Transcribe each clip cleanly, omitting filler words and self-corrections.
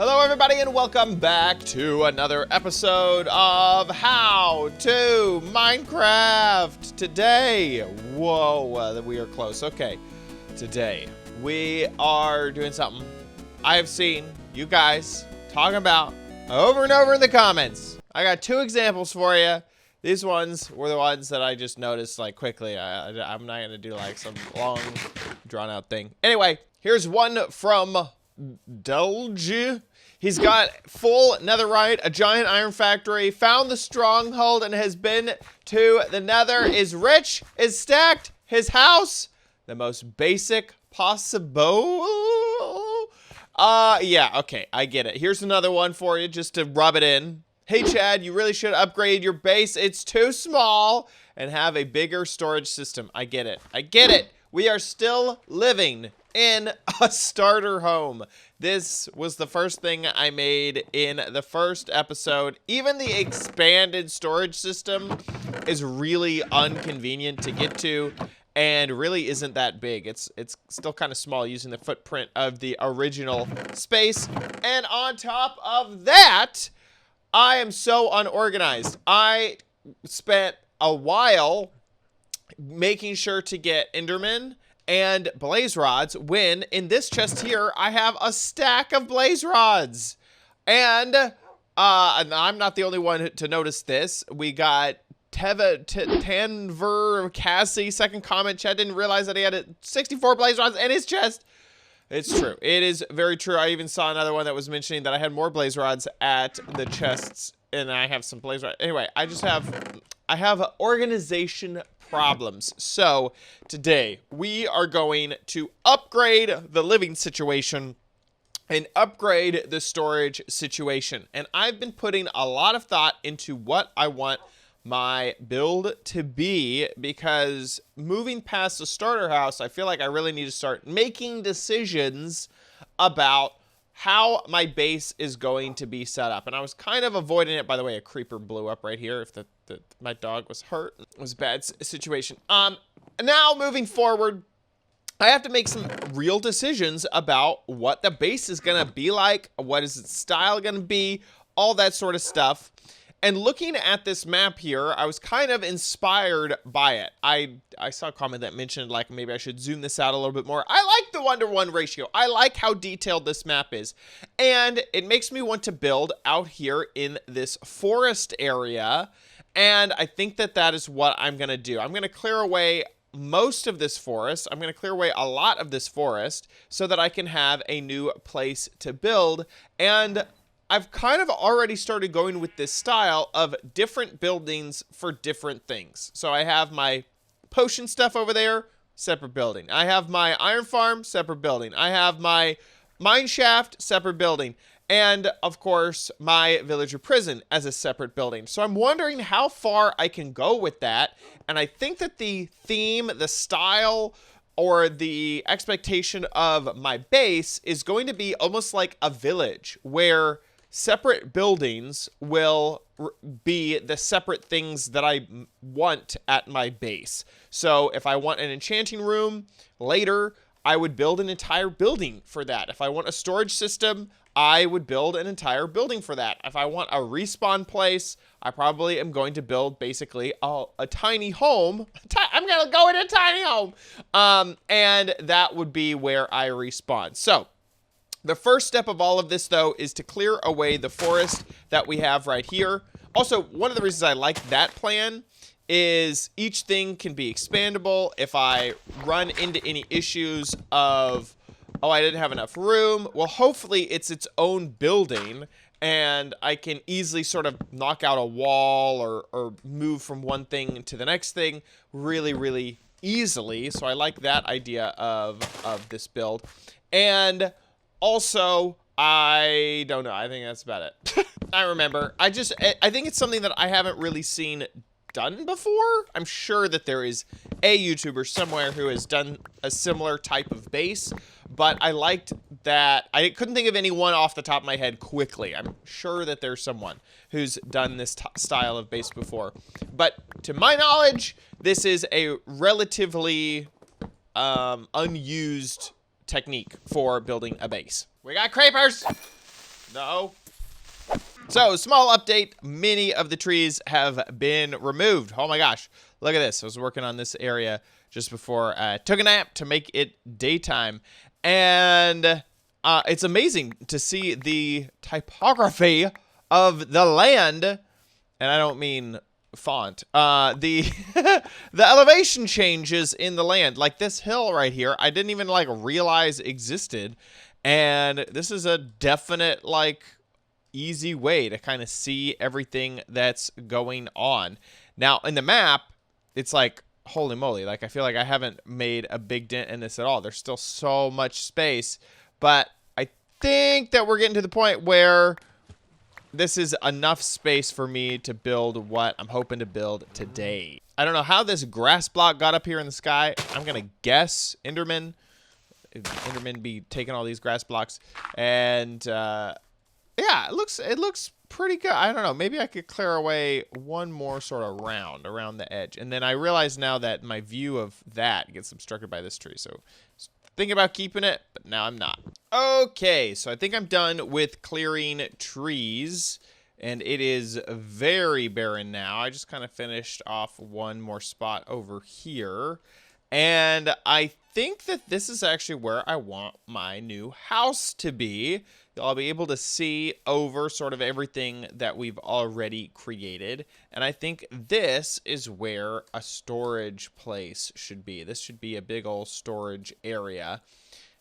Hello everybody and welcome back to another episode of How to Minecraft. Today, we are close. Okay, today we are doing something I have seen you guys talking about over and over in the comments. I got two examples for you. These ones were the ones that I just noticed like quickly. I'm not gonna do like some long drawn out thing. Anyway, here's one from Delge. He's got full netherite, a giant iron factory, found the stronghold, and has been to the nether, is rich, is stacked, his house, the most basic possible. Yeah, okay, I get it. Here's another one for you just to rub it in. Hey, Chad, you really should upgrade your base. It's too small, and have a bigger storage system. I get it. I get it. We are still living in a starter home. This was the first thing I made in the first episode. Even the expanded storage system is really inconvenient to get to and really isn't that big. It's still kind of small using the footprint of the original space. And on top of that, I am so unorganized. I spent a while making sure to get Enderman and blaze rods when in this chest here I have a stack of blaze rods. And I'm not the only one to notice this. We got Tanver Cassie, second comment, Chad didn't realize that he had 64 blaze rods in his chest. It's true. It is very true. I even saw another one that was mentioning that I had more blaze rods at the chests, and I have some blaze rods. Anyway, I have organization problems. So today we are going to upgrade the living situation and upgrade the storage situation. And I've been putting a lot of thought into what I want my build to be, because moving past the starter house, I feel like I really need to start making decisions about how my base is going to be set up. And I was kind of avoiding it. By the way, a creeper blew up right here. If my dog was hurt, it was a bad situation. Now moving forward, I have to make some real decisions about what the base is going to be like, what is its style going to be, all that sort of stuff. And looking at this map here, I was kind of inspired by it. I saw a comment that mentioned like maybe I should zoom this out a little bit more. I like the 1-to-1 ratio. I like how detailed this map is. And it makes me want to build out here in this forest area. And I think that that is what I'm going to do. I'm going to clear away most of this forest. I'm going to clear away a lot of this forest so that I can have a new place to build. And I've kind of already started going with this style of different buildings for different things. So I have my potion stuff over there, separate building. I have my iron farm, separate building. I have my mine shaft, separate building. And of course, my villager prison as a separate building. So I'm wondering how far I can go with that. And I think that the theme, the style, or the expectation of my base is going to be almost like a village where separate buildings will be the separate things that I want at my base. So if I want an enchanting room later, I would build an entire building for that. If I want a storage system, I would build an entire building for that. If I want a respawn place, I probably am going to build basically a tiny home. I'm going to go in a tiny home. And that would be where I respawn. So the first step of all of this, though, is to clear away the forest that we have right here. Also, one of the reasons I like that plan is each thing can be expandable. If I run into any issues of, oh, I didn't have enough room, well, hopefully it's its own building, and I can easily sort of knock out a wall or move from one thing to the next thing really, really easily. So I like that idea of this build. And also, I don't know. I think that's about it. I remember. I think it's something that I haven't really seen done before. I'm sure that there is a YouTuber somewhere who has done a similar type of base, but I liked that. I couldn't think of anyone off the top of my head quickly. I'm sure that there's someone who's done this style of base before. But to my knowledge, this is a relatively unused technique for building a base. We got creepers! No. So, small update. Many of the trees have been removed. Oh my gosh. Look at this. I was working on this area just before I took a nap to make it daytime. And it's amazing to see the typography of the land. And I don't mean font. The the elevation changes in the land. Like this hill right here, I didn't even like realize existed. And this is a definite like easy way to kind of see everything that's going on. Now, in the map, it's like, holy moly, like I feel like I haven't made a big dent in this at all. There's still so much space, but I think that we're getting to the point where this is enough space for me to build what I'm hoping to build today. I don't know how this grass block got up here in the sky. I'm gonna guess Enderman be taking all these grass blocks, and yeah, it looks pretty good. I don't know. Maybe I could clear away one more sort of round around the edge. And then I realize now that my view of that gets obstructed by this tree. So thinking about keeping it, but now I'm not. Okay, so I think I'm done with clearing trees. And it is very barren now. I just kind of finished off one more spot over here. And I think that this is actually where I want my new house to be. I'll be able to see over sort of everything that we've already created. And I think this is where a storage place should be. This should be a big old storage area.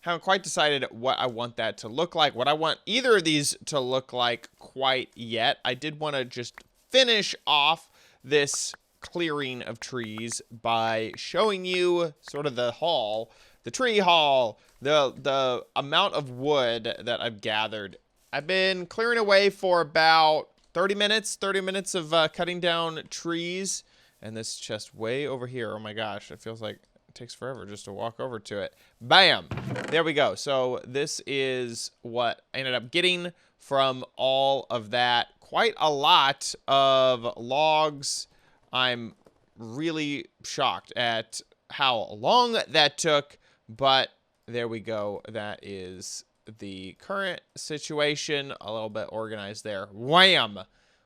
Haven't quite decided what I want that to look like, what I want either of these to look like quite yet. I did want to just finish off this clearing of trees by showing you sort of the haul, the tree haul, the amount of wood that I've gathered. I've been clearing away for about 30 minutes of cutting down trees. And this chest way over here, oh my gosh, it feels like it takes forever just to walk over to it. Bam! There we go. So this is what I ended up getting from all of that. Quite a lot of logs. I'm really shocked at how long that took, but there we go. That is the current situation. A little bit organized there. Wham!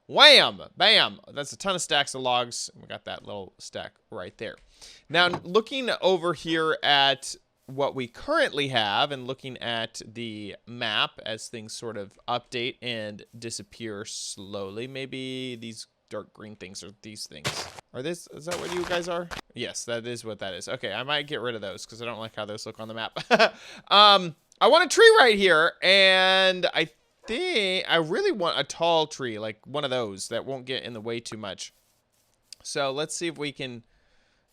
Wham! Bam! That's a ton of stacks of logs. We got that little stack right there. Now, looking over here at what we currently have and looking at the map as things sort of update and disappear slowly. Maybe these dark green things are these things. Is that what you guys are? Yes, that is what that is. Okay, I might get rid of those because I don't like how those look on the map. I want a tree right here, and I think I really want a tall tree, like one of those that won't get in the way too much. So let's see if we can.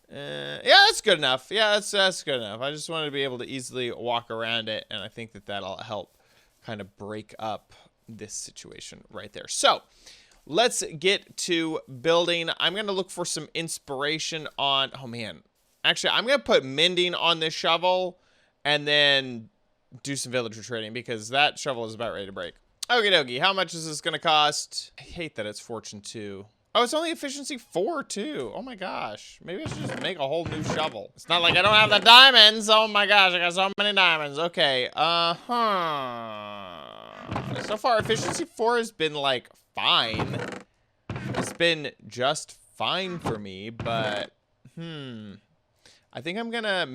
Yeah, that's good enough. Yeah, that's good enough. I just wanted to be able to easily walk around it, and I think that that'll help kind of break up this situation right there. So let's get to building. I'm going to look for some inspiration on, oh man. Actually, I'm going to put mending on this shovel and then do some villager trading because that shovel is about ready to break. Okie dokie, how much is this going to cost? I hate that it's fortune 2. Oh, it's only efficiency 4 too. Oh my gosh. Maybe I should just make a whole new shovel. It's not like I don't have the diamonds. Oh my gosh, I got so many diamonds. Okay, so far, efficiency 4 has been like fine. It's been just fine for me, but I think I'm gonna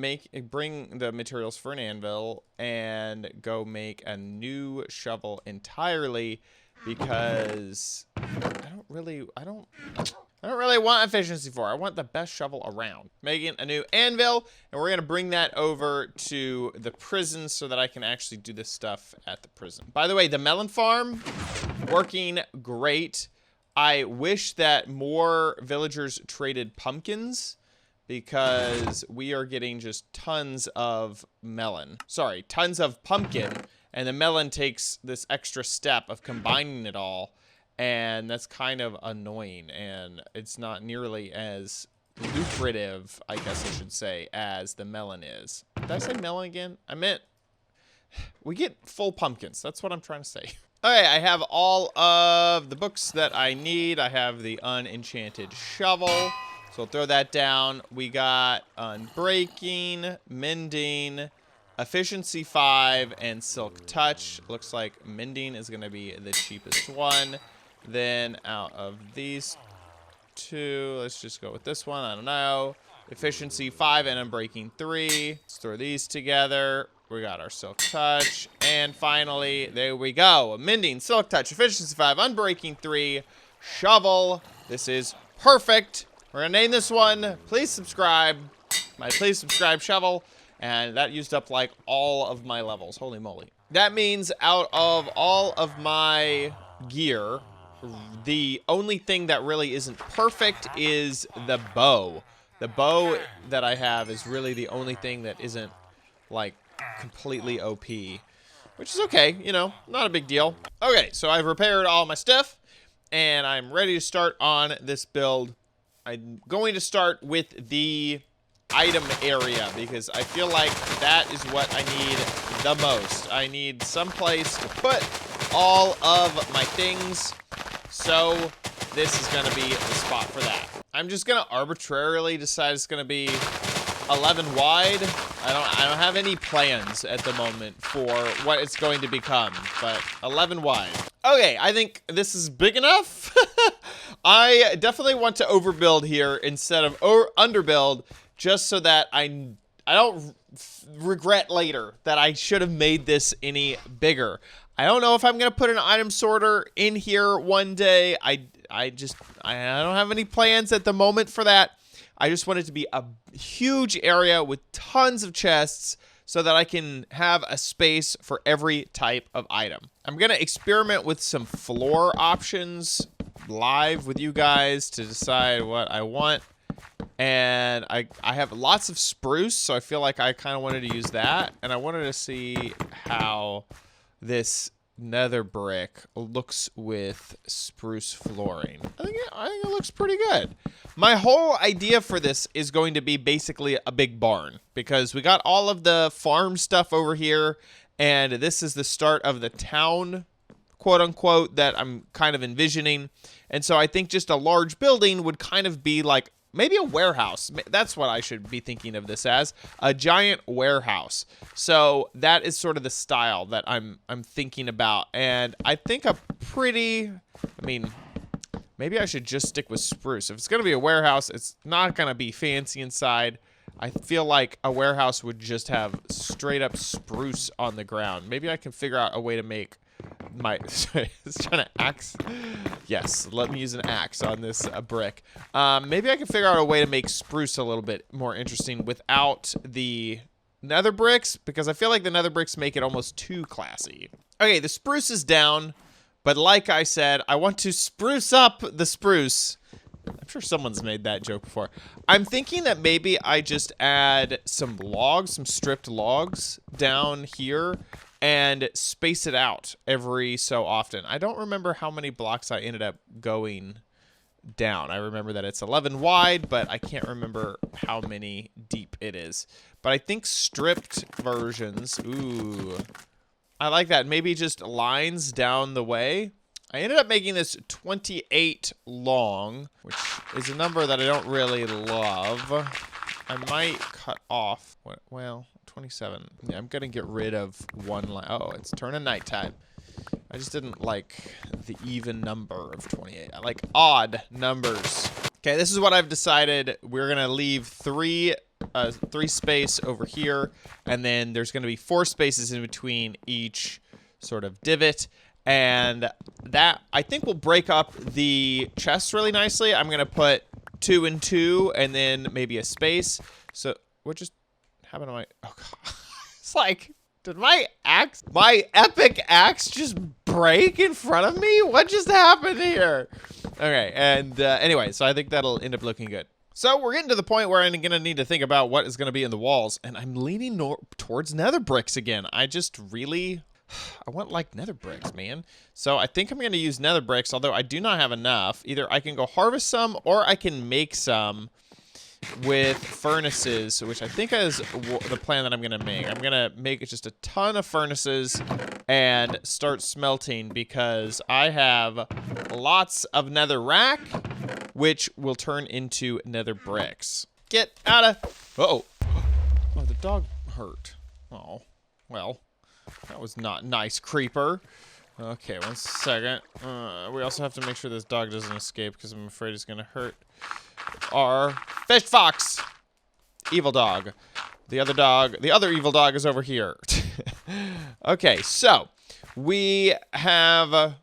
bring the materials for an anvil and go make a new shovel entirely because I don't really want efficiency 4. I want the best shovel around. Making a new anvil, and we're gonna bring that over to the prison so that I can actually do this stuff at the prison. By the way, the melon farm, working great. I wish that more villagers traded pumpkins because we are getting just tons of melon. Sorry, tons of pumpkin, and the melon takes this extra step of combining it all, and that's kind of annoying, and it's not nearly as lucrative, I guess I should say, as the melon is. Did I say melon again? I meant we get full pumpkins. That's what I'm trying to say. Okay, I have all of the books that I need. I have the unenchanted shovel, so I'll throw that down. We got unbreaking, mending, Efficiency 5 and Silk Touch. Looks like Mending is going to be the cheapest one. Then out of these two, let's just go with this one. I don't know. Efficiency 5 and Unbreaking 3. Let's throw these together. We got our Silk Touch. And finally, there we go. Mending, Silk Touch, Efficiency 5, Unbreaking 3, Shovel. This is perfect. We're going to name this one Please Subscribe. My Please Subscribe Shovel. And that used up like all of my levels. Holy moly. That means out of all of my gear, the only thing that really isn't perfect is the bow. The bow that I have is really the only thing that isn't like completely OP, which is okay, you know, not a big deal. Okay, so I've repaired all my stuff and I'm ready to start on this build. I'm going to start with the item area because I feel like that is what I need the most. I need some place to put all of my things, so this is going to be the spot for that. I'm just going to arbitrarily decide it's going to be 11 wide. I don't have any plans at the moment for what it's going to become, but 11 wide. Okay, I think this is big enough. I definitely want to overbuild here instead of underbuild, just so that I don't regret later that I should have made this any bigger. I don't know if I'm going to put an item sorter in here one day. I don't have any plans at the moment for that. I just want it to be a huge area with tons of chests so that I can have a space for every type of item. I'm going to experiment with some floor options live with you guys to decide what I want. And I have lots of spruce, so I feel like I kind of wanted to use that. And I wanted to see how this nether brick looks with spruce flooring. I think it looks pretty good. My whole idea for this is going to be basically a big barn, because we got all of the farm stuff over here, and this is the start of the town, quote unquote, that I'm kind of envisioning. And so I think just a large building would kind of be like maybe a warehouse. That's what I should be thinking of this as, a giant warehouse. So that is sort of the style that I'm thinking about. And I think maybe I should just stick with spruce. If it's going to be a warehouse, it's not going to be fancy inside. I feel like a warehouse would just have straight up spruce on the ground. Maybe I can figure out a way to make my sorry, I was trying to axe. Yes, let me use an axe on this brick. Maybe I can figure out a way to make spruce a little bit more interesting without the nether bricks, because I feel like the nether bricks make it almost too classy. Okay, the spruce is down, but like I said, I want to spruce up the spruce. I'm sure someone's made that joke before. I'm thinking that maybe I just add some logs, some stripped logs down here, and space it out every so often. I don't remember how many blocks I ended up going down. I remember that it's 11 wide, but I can't remember how many deep it is. But I think stripped versions, ooh, I like that. Maybe just lines down the way. I ended up making this 28 long, which is a number that I don't really love. I might cut off, well, 27. Yeah, I'm gonna get rid of one line. Oh, it's turning nighttime. I just didn't like the even number of 28. I like odd numbers. Okay, this is what I've decided. We're gonna leave three space over here, and then there's gonna be 4 spaces in between each sort of divot. And that, I think, will break up the chests really nicely. I'm gonna put 2 and 2, and then maybe a space. So what just happened to my? Oh God! It's like, did my epic axe, just break in front of me? What just happened here? Okay, and anyway, so I think that'll end up looking good. So we're getting to the point where I'm gonna need to think about what is gonna be in the walls, and I'm leaning towards nether bricks again. I want like nether bricks, man. So I think I'm going to use nether bricks, although I do not have enough. Either I can go harvest some, or I can make some with furnaces, which I think is the plan that I'm going to make. I'm going to make just a ton of furnaces and start smelting, because I have lots of nether rack, which will turn into nether bricks. Get out of... Uh-oh. Oh, the dog hurt. Oh, well, that was not nice, creeper. Okay, 1 second. We also have to make sure this dog doesn't escape because I'm afraid he's gonna hurt our fish fox. Evil dog. The other evil dog is over here. Okay, so we have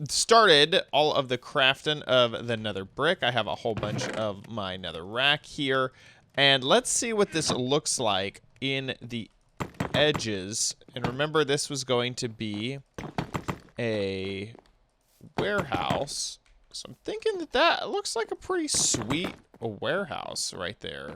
started all of the crafting of the nether brick. I have a whole bunch of my nether rack here. And let's see what this looks like in the edges. And remember, this was going to be a warehouse. So I'm thinking that looks like a pretty sweet warehouse right there.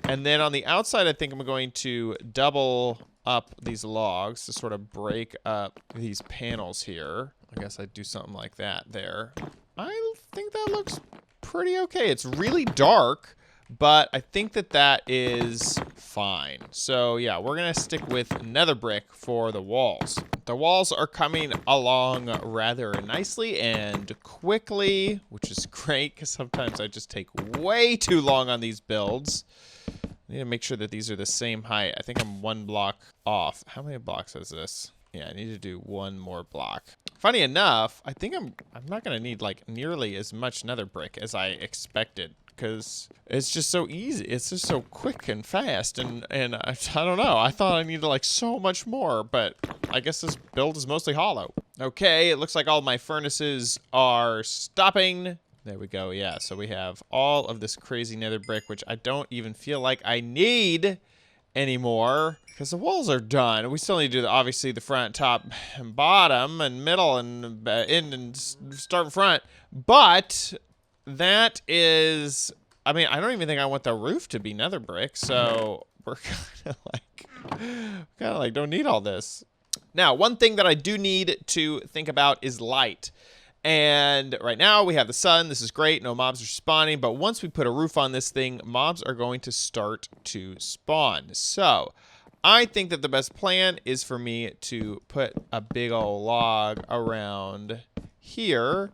And then on the outside, I think I'm going to double up these logs to sort of break up these panels here. I guess I'd do something like that there. I think that looks pretty okay. It's really dark, but I think that is fine. So yeah, we're gonna stick with nether brick for the walls. The walls are coming along rather nicely and quickly, which is great because sometimes I just take way too long on these builds. I need to make sure that these are the same height. I think I'm 1 block off. How many blocks is this? Yeah, I need to do 1 more block. Funny enough, I think I'm not gonna need like nearly as much nether brick as I expected because it's just so easy. It's just so quick and fast, and I don't know. I thought I needed like so much more, but I guess this build is mostly hollow. Okay, it looks like all my furnaces are stopping. There we go, yeah. So we have all of this crazy nether brick, which I don't even feel like I need anymore because the walls are done. We still need to do, obviously, the front, top, and bottom, and middle, and end, and start front. But that is, I mean, I don't even think I want the roof to be nether brick, so we're kind of like don't need all this. Now, one thing that I do need to think about is light. And right now we have the sun. This is great. No mobs are spawning. But once we put a roof on this thing, mobs are going to start to spawn. So I think that the best plan is for me to put a big old log around here.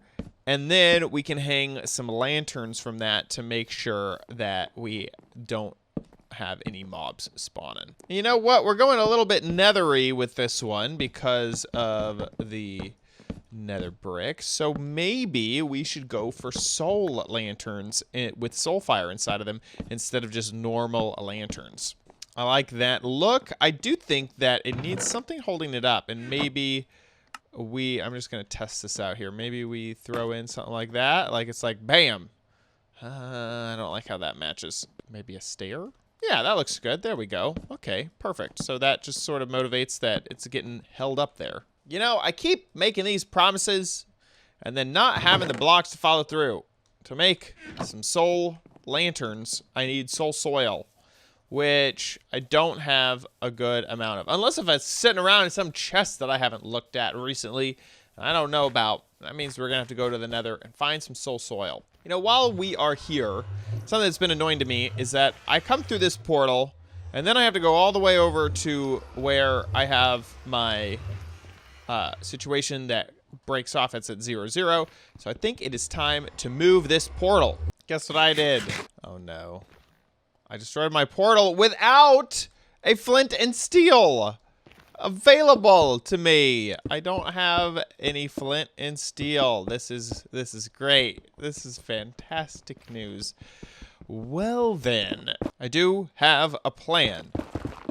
And then we can hang some lanterns from that to make sure that we don't have any mobs spawning. You know what? We're going a little bit nethery with this one because of the nether brick, so maybe we should go for soul lanterns with soul fire inside of them instead of just normal lanterns. I like that look. I do think that it needs something holding it up, and maybe I'm just gonna test this out here. Maybe we throw in something like that, like it's like bam. I don't like how that matches. Maybe a stair? Yeah, that looks good. There we go. Okay, perfect. So that just sort of motivates that it's getting held up there. You know, I keep making these promises and then not having the blocks to follow through. To make some soul lanterns, I need soul soil, which I don't have a good amount of. Unless if it's sitting around in some chest that I haven't looked at recently, I don't know about. That means we're going to have to go to the nether and find some soul soil. You know, while we are here, something that's been annoying to me is that I come through this portal, and then I have to go all the way over to where I have my situation that breaks off. It's at 0, 0. So I think it is time to move this portal. Guess what I did? Oh no. I destroyed my portal without a flint and steel available to me. I don't have any flint and steel. This is great. This is fantastic news. Well then, I do have a plan.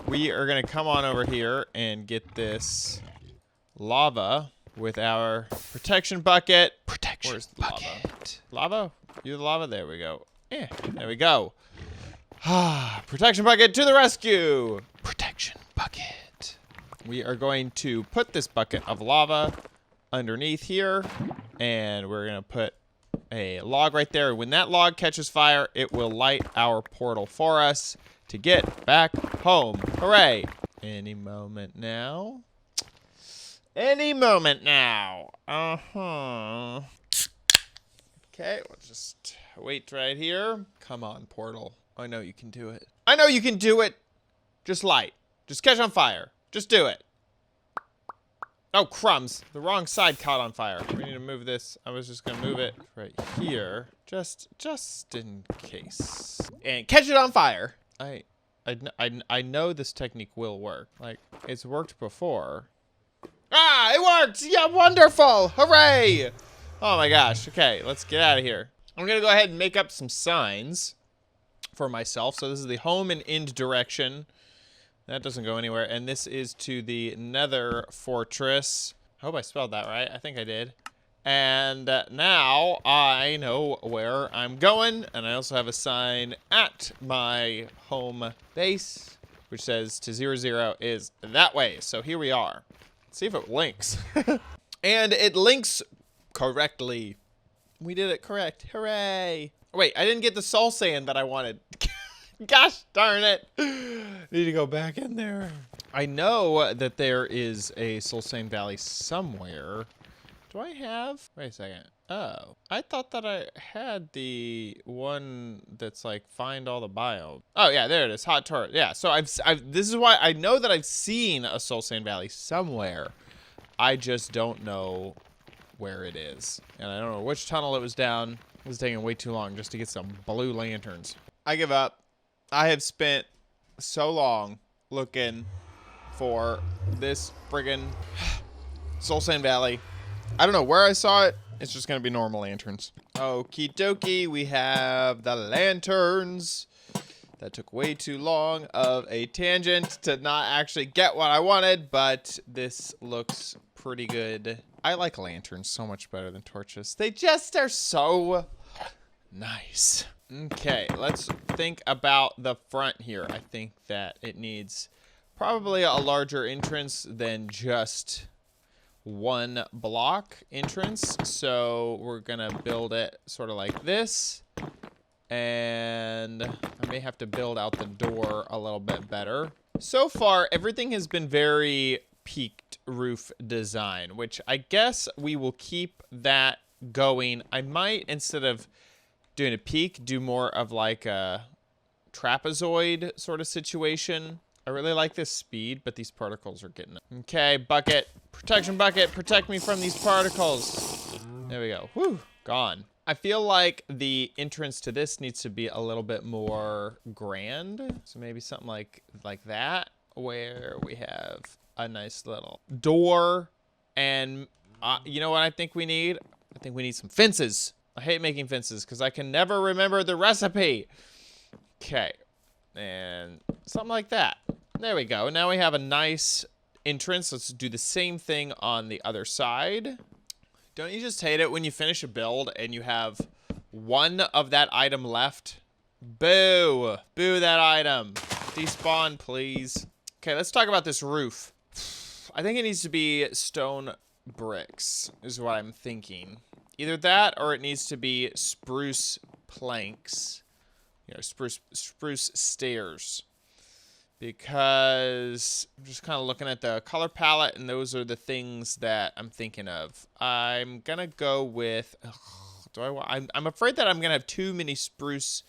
We are gonna come on over here and get this lava with our protection bucket. Where's the bucket? Lava? You the lava? There we go. Yeah, there we go. Protection bucket to the rescue. Protection bucket. We are going to put this bucket of lava underneath here, and we're gonna put a log right there. When that log catches fire, it will light our portal for us to get back home. Hooray! Any moment now. Any moment now. Okay, we'll just wait right here. Come on, portal. I know you can do it. I know you can do it. Just light. Just catch on fire. Just do it. Oh, crumbs. The wrong side caught on fire. We need to move this. I was just gonna move it right here. Just in case. And catch it on fire. I I know this technique will work. Like, it's worked before. Ah, it worked! Yeah, wonderful! Hooray! Oh my gosh. Okay, let's get out of here. I'm gonna go ahead and make up some signs for myself. So this is the home and end direction. That doesn't go anywhere. And this is to the Nether Fortress. I hope I spelled that right. I think I did. And now I know where I'm going. And I also have a sign at my home base, which says to 00 is that way. So here we are. Let's see if it links. And it links correctly. We did it correct. Hooray. Wait, I didn't get the soul sand that I wanted. Gosh darn it. Need to go back in there. I know that there is a Soul Sand Valley somewhere. Do I have? Wait a second. Oh, I thought that I had the one that's like find all the biomes. Oh yeah, there it is. Hot turret. Yeah. So this is why I know that I've seen a Soul Sand Valley somewhere. I just don't know where it is. And I don't know which tunnel it was down. It was taking way too long just to get some blue lanterns. I give up. I have spent so long looking for this friggin' Soul Sand Valley. I don't know where I saw it. It's just gonna be normal lanterns. Okie dokie, we have the lanterns. That took way too long of a tangent to not actually get what I wanted, but this looks pretty good. I like lanterns so much better than torches. They just are so nice. Okay, let's think about the front here. I think that it needs probably a larger entrance than just one block entrance. So we're gonna build it sort of like this. And I may have to build out the door a little bit better. So far, everything has been very peaked roof design, which I guess we will keep that going. I might, instead of doing a peak, do more of like a trapezoid sort of situation. I really like this speed, but these particles are getting it. Okay, bucket. Protection bucket. Protect me from these particles. There we go. Whew. Gone. I feel like the entrance to this needs to be a little bit more grand. So maybe something like that, where we have a nice little door. And you know what I think we need? I think we need some fences. I hate making fences because I can never remember the recipe. Okay. And something like that. There we go. Now we have a nice entrance. Let's do the same thing on the other side. Don't you just hate it when you finish a build and you have one of that item left? Boo. Boo that item. Despawn, please. Okay, let's talk about this roof. I think it needs to be stone bricks, is what I'm thinking. Either that or it needs to be spruce planks. You know, spruce stairs. Because I'm just kind of looking at the color palette, and those are the things that I'm thinking of. I'm gonna go with. I'm afraid that I'm gonna have too many spruce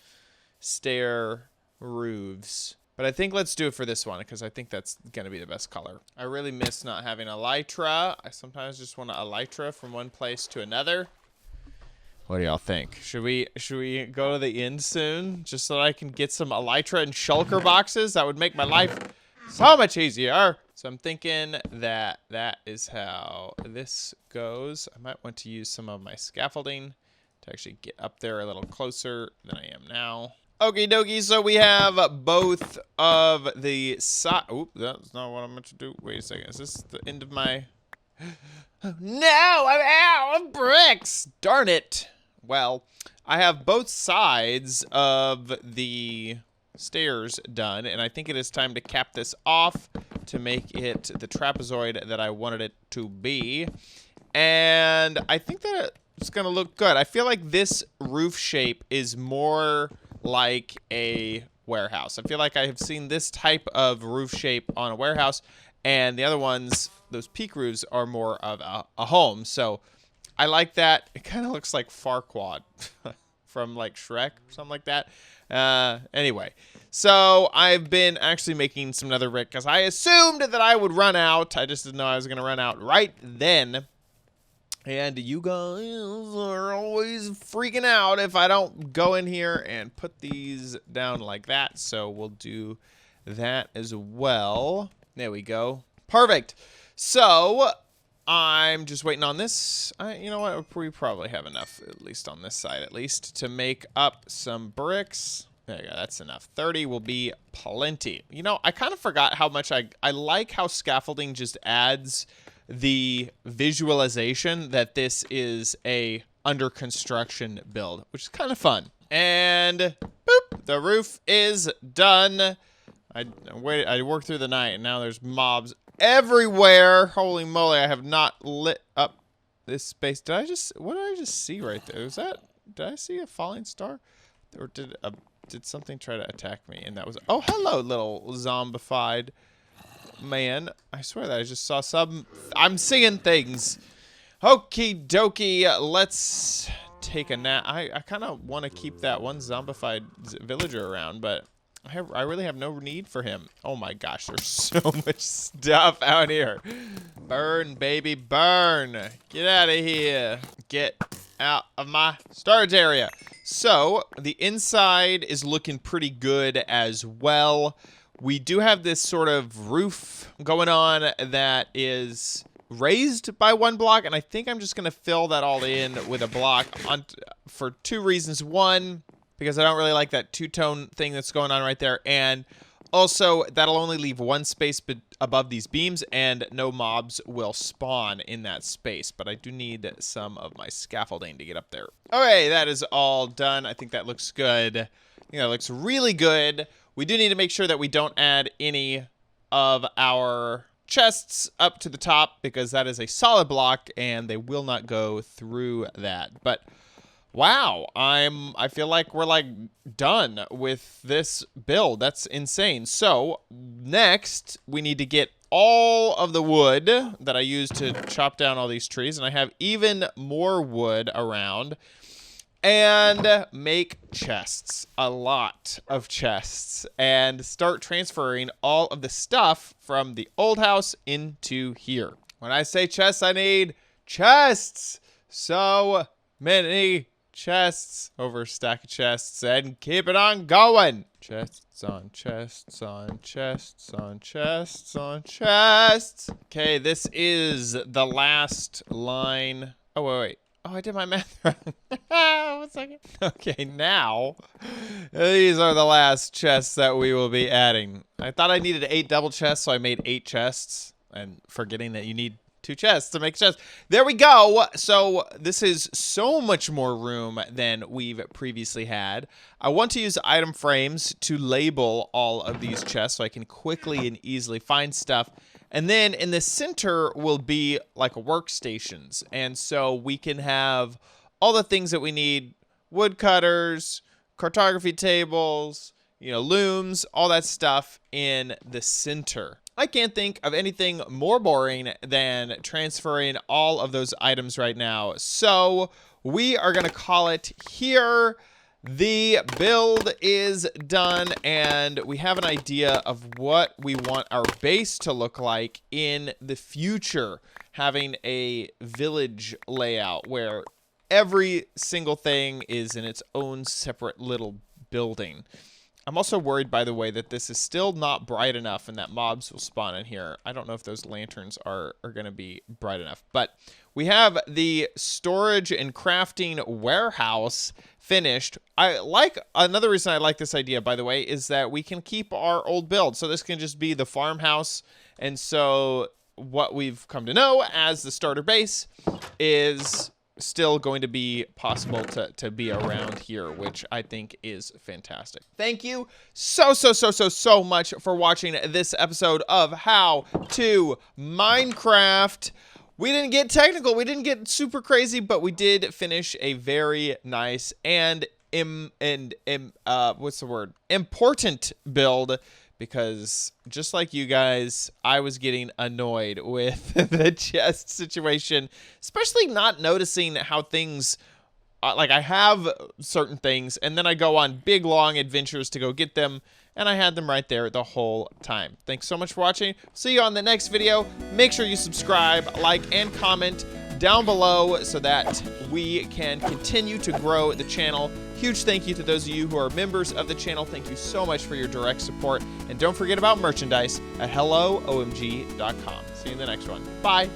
stair roofs, but I think let's do it for this one because I think that's gonna be the best color. I really miss not having elytra. I sometimes just want to elytra from one place to another. What do y'all think? Should we go to the end soon? Just so that I can get some elytra and shulker boxes? That would make my life so much easier. So I'm thinking that that is how this goes. I might want to use some of my scaffolding to actually get up there a little closer than I am now. Okie dokie, so we have both of the side. Oop, that's not what I meant to do. Wait a second, is this the end of my... No, I'm out of bricks! Darn it. Well, I have both sides of the stairs done, and I think it is time to cap this off to make it the trapezoid that I wanted it to be. And I think that it's going to look good. I feel like this roof shape is more like a warehouse. I feel like I have seen this type of roof shape on a warehouse, and the other ones, those peak roofs, are more of a home. So I like that. It kind of looks like Farquaad from like Shrek or something like that. Anyway, so I've been actually making some nether brick because I assumed that I would run out. I just didn't know I was going to run out right then. And you guys are always freaking out if I don't go in here and put these down like that. So we'll do that as well. There we go. Perfect. So I'm just waiting on this. You know what? We probably have enough, at least on this side, at least, to make up some bricks. There you go. That's enough. 30 will be plenty. You know, I kind of forgot how much I like how scaffolding just adds the visualization that this is a under construction build, which is kind of fun. And boop, the roof is done. I worked through the night, and now there's mobs everywhere. Holy moly, I have not lit up this space. What did I just see right there? Did I see a falling star? Or did something try to attack me? And that was, oh, hello, little zombified man. I swear that I just saw some, I'm seeing things. Okie dokie, let's take a nap. I kind of want to keep that one zombified villager around, but I really have no need for him. Oh my gosh, there's so much stuff out here. Burn, baby, burn. Get out of here. Get out of my storage area. So the inside is looking pretty good as well. We do have this sort of roof going on that is raised by one block, and I think I'm just going to fill that all in with a block for two reasons. One, because I don't really like that two-tone thing that's going on right there, and also that'll only leave one space above these beams, and no mobs will spawn in that space, but I do need some of my scaffolding to get up there. Okay, that is all done. I think that looks good. I think that looks really good. We do need to make sure that we don't add any of our chests up to the top, because that is a solid block and they will not go through that. But wow, I feel like we're like done with this build. That's insane. So next we need to get all of the wood that I used to chop down all these trees, and I have even more wood around, and make chests, a lot of chests, and start transferring all of the stuff from the old house into here. When I say chests, I need chests. So many chests over a stack of chests, and keep it on going. Chests on chests on chests on chests on chests. Okay, this is the last line. Oh, wait. Oh, I did my math wrong. 1 second. Okay, now these are the last chests that we will be adding. I thought I needed 8 double chests, so I made 8 chests, and forgetting that you need 2 chests to make chests. There we go. So this is so much more room than we've previously had. I want to use item frames to label all of these chests so I can quickly and easily find stuff. And then in the center will be like workstations. And so we can have all the things that we need: woodcutters, cartography tables, looms, all that stuff in the center. I can't think of anything more boring than transferring all of those items right now. So we are going to call it here. The build is done, and we have an idea of what we want our base to look like in the future, having a village layout where every single thing is in its own separate little building. I'm also worried, by the way, that this is still not bright enough and that mobs will spawn in here. I don't know if those lanterns are going to be bright enough. But we have the storage and crafting warehouse finished. Another reason I like this idea, by the way, is that we can keep our old build. So this can just be the farmhouse. And so what we've come to know as the starter base is still going to be possible to be around here, which I think is fantastic. Thank you so much for watching this episode of How to Minecraft. We didn't get technical, we didn't get super crazy, but we did finish a very nice and important build, because just like you guys, I was getting annoyed with the chest situation, especially not noticing how things, like I have certain things and then I go on big long adventures to go get them, and I had them right there the whole time. Thanks so much for watching. See you on the next video. Make sure you subscribe, like, and comment down below so that we can continue to grow the channel. Huge thank you to those of you who are members of the channel. Thank you so much for your direct support. And don't forget about merchandise at helloomg.com. See you in the next one. Bye.